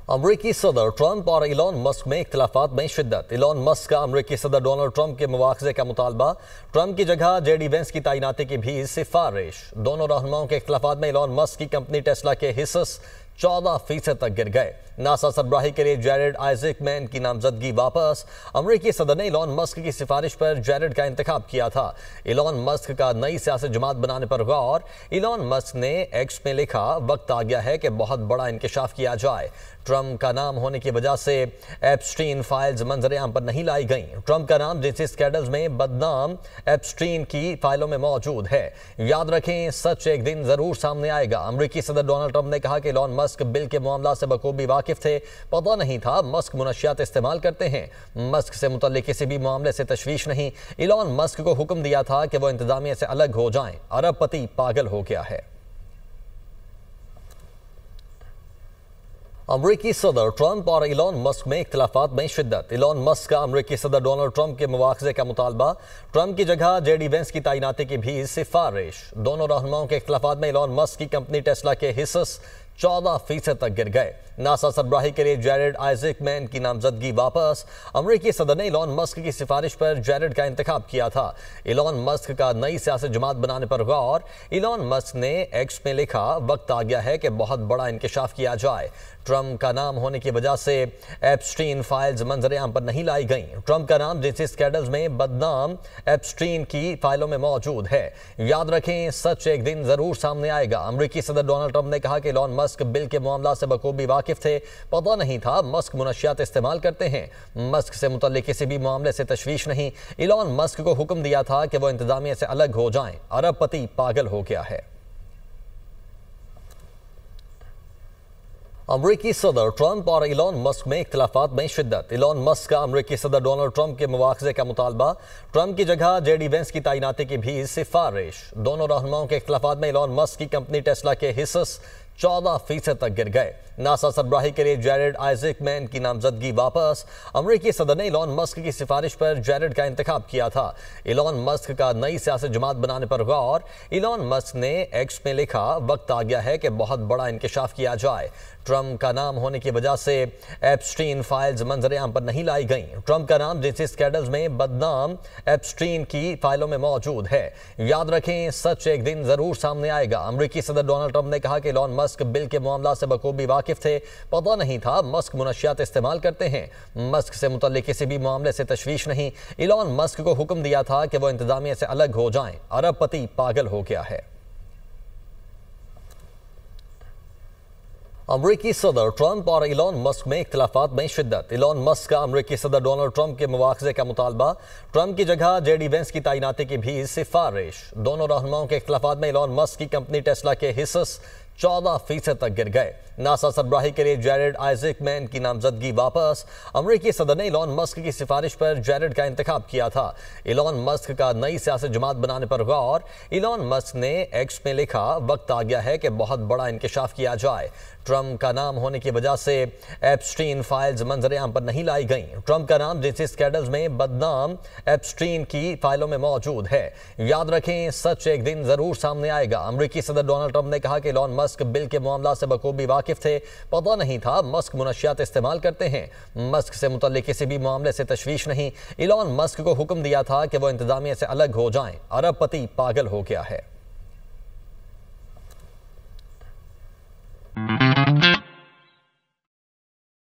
अमरीकी सदर ट्रंप और इलॉन मस्क में इख्तिलाफात में शिद्दत। इलॉन मस्क का अमरीकी सदर डोनाल्ड ट्रंप के मुआवजे का मुतालबा, ट्रंप की जगह जेडी वेंस की तैनाती की भी सिफारिश। दोनों रहनुमाओं के इख्तिलाफात में इलॉन मस्क की कंपनी टेस्ला के हिस्सेस 14% तक गिर गए। नासा सरबराही के लिए जैरेड आइजैकमैन की नामजदगी वापस। अमरीकी सदर ने इलॉन मस्क की सिफारिश पर जैरेड का इंतखाब किया था। इलॉन मस्क का नई सियासी जमात बनाने पर गौर। इलॉन मस्क ने एक्स में लिखा, वक्त आ गया है कि बहुत बड़ा इंकशाफ किया जाए। ट्रंप का नाम होने की वजह से एप्स्टीन फाइल्स मंजरेआम पर नहीं लाई गई। ट्रंप का नाम जिनसी स्कैंडल्स में बदनाम एप्स्टीन की फाइलों में मौजूद है। याद रखें, सच एक दिन जरूर सामने आएगा। अमरीकी सदर डोनाल्ड ट्रंप ने कहा कि इलॉन मस्क बिल के मामला से बखूबी वाकिफ थे, पता नहीं था मस्क मुनशियात इस्तेमाल करते हैं। मस्क से मुतल्लिक किसी भी मामले से तशवीश नहीं। इलॉन मस्क को हुक्म दिया था कि वो इंतजामिया से अलग हो जाएं। अरबपति पागल हो गया है। अमरीकी सदर ट्रंप और इलॉन मस्क में इख्तिलाफात में शिद्दत। इलॉन मस्क का अमरीकी सदर डोनाल्ड ट्रंप के मुआवजे का मुतालबा, ट्रंप की जगह जेडी वेंस की तैनाती की भी सिफारिश। दोनों रहनुमाओं के इख्तिलाफात में इलॉन मस्क की कंपनी टेस्ला के हिस्सेस 14% तक गिर गए। नासा सरबराही के लिए जैरेड आइजैकमैन की नामजदगी वापस। अमरीकी सदर ने इलॉन मस्क की सिफारिश पर जैरेड का इंतखाब किया था। इलॉन मस्क का नई सियासी जमात बनाने पर गौर। इलॉन मस्क ने एक्स में लिखा, वक्त आ गया है कि बहुत बड़ा इंकशाफ किया जाए। ट्रंप का नाम होने की वजह से एप्स्टीन फाइल्स मंजरेआम पर नहीं लाई गई। ट्रंप का नाम जिनसी स्कैंडल्स में बदनाम एप्स्टीन की फाइलों में मौजूद है। याद रखें, सच एक दिन जरूर सामने आएगा। अमरीकी सदर डोनाल्ड ट्रंप ने कहा कि इलॉन मस्क बिल के मामला से बखूबी वाकिफ थे, पता नहीं था मस्क मुनशियात इस्तेमाल करते हैं। मस्क से मुतल्लिक किसी भी मामले से तशवीश नहीं। इलॉन मस्क को हुक्म दिया था कि वो इंतजामिया से अलग हो जाएं। अरबपति पागल हो गया है। अमरीकी सदर ट्रंप और इलॉन मस्क में इख्तिलाफात में शिद्दत। इलॉन मस्क का अमरीकी सदर डोनाल्ड ट्रंप के मुआवजे का मुतालबा, ट्रंप की जगह जेडी वेंस की तैनाती की भी सिफारिश। दोनों रहनुमाओं के इख्तिलाफात में इलॉन मस्क की कंपनी टेस्ला के हिस्सेस 14% तक गिर गए। नासा सरबराही के लिए जैरेड आइजैकमैन की नामजदगी वापस। अमरीकी सदर ने इलॉन मस्क की सिफारिश पर जैरेड का इंतखाब किया था। इलॉन मस्क का नई सियासी जमात बनाने पर गौर। इलॉन मस्क ने एक्स में लिखा, वक्त आ गया है कि बहुत बड़ा इंकशाफ किया जाए। ट्रंप का नाम होने की वजह से एप्स्टीन फाइल्स मंजरेआम पर नहीं लाई गई। ट्रंप का नाम जिनसी स्कैंडल्स में बदनाम एप्स्टीन की फाइलों में मौजूद है। याद रखें, सच एक दिन जरूर सामने आएगा। अमरीकी सदर डोनाल्ड ट्रंप ने कहा कि इलॉन मस्क बिल के मामला से बखूबी वाकिफ थे, पता नहीं था मस्क मुनशियात इस्तेमाल करते हैं। मस्क से मुतल्लिक किसी भी मामले से तशवीश नहीं। इलॉन मस्क को हुक्म दिया था कि वो इंतजामिया से अलग हो जाएं। अरबपति पागल हो गया है। अमरीकी सदर ट्रंप और इलॉन मस्क में इख्तिलाफात में शिद्दत। इलॉन मस्क का अमरीकी सदर डोनाल्ड ट्रंप के मुआवजे का मुतालबा, ट्रंप की जगह जेडी वेंस की तैनाती की भी सिफारिश। दोनों रहनुमाओं के इख्तिलाफात में इलॉन मस्क की कंपनी टेस्ला के हिस्सेस 14% तक गिर गए। नासा सरबराही के लिए जैरेड आइजैकमैन की नामजदगी वापस। अमरीकी सदर ने इलॉन मस्क की सिफारिश पर जैरेड का इंतखाब किया था। इलॉन मस्क का नई सियासी जमात बनाने पर गौर। इलॉन मस्क ने एक्स में लिखा, वक्त आ गया है कि बहुत बड़ा इंकशाफ किया जाए। ट्रंप का नाम होने की वजह से एप्स्टीन फाइल्स मंजरेआम पर नहीं लाई गई। ट्रंप का नाम जिनसी स्कैंडल्स में बदनाम एप्स्टीन की फाइलों में मौजूद है। याद रखें, सच एक दिन जरूर सामने आएगा। अमरीकी सदर डोनाल्ड ट्रंप ने कहा कि इलॉन मस्क बिल के मामला से बखूबी वाकिफ थे, पता नहीं था मस्क मुनशियात इस्तेमाल करते हैं। मस्क से मुतल्लिक किसी भी मामले से तशवीश नहीं। इलॉन मस्क को हुक्म दिया था कि वो इंतजामिया से अलग हो जाएं। अरबपति पागल हो गया है।